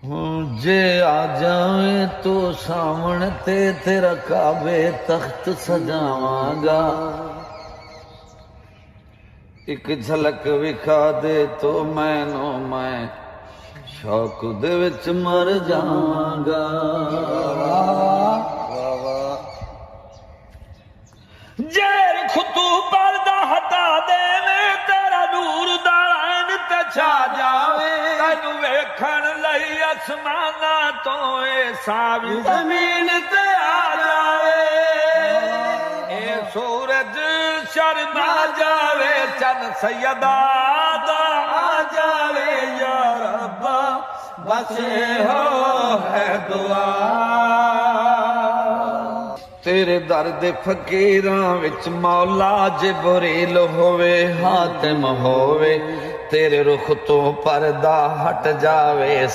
जे आ जाए तो सामने ते तेरा काबे तख्त सजावांगा। एक झलक विखा दे तो मैनू मैं शौक दे विच मर जावांगा। जे खुतू पर्दा हटा देवे तेरा नूर दा ऐन ते छा जावे। तैनू वेखण लई आसमाना तो ए सावी जमीन ते आ जावे। ए सूरज शर्मा जावे चन सैयदा दा आ जावे। या रब्बा बस हो है दुआ। तेरे दर दे फकीरां विच मौला जिबरील होवे हातिम होवे। तेरे रुख तो पर्दा हट जावे।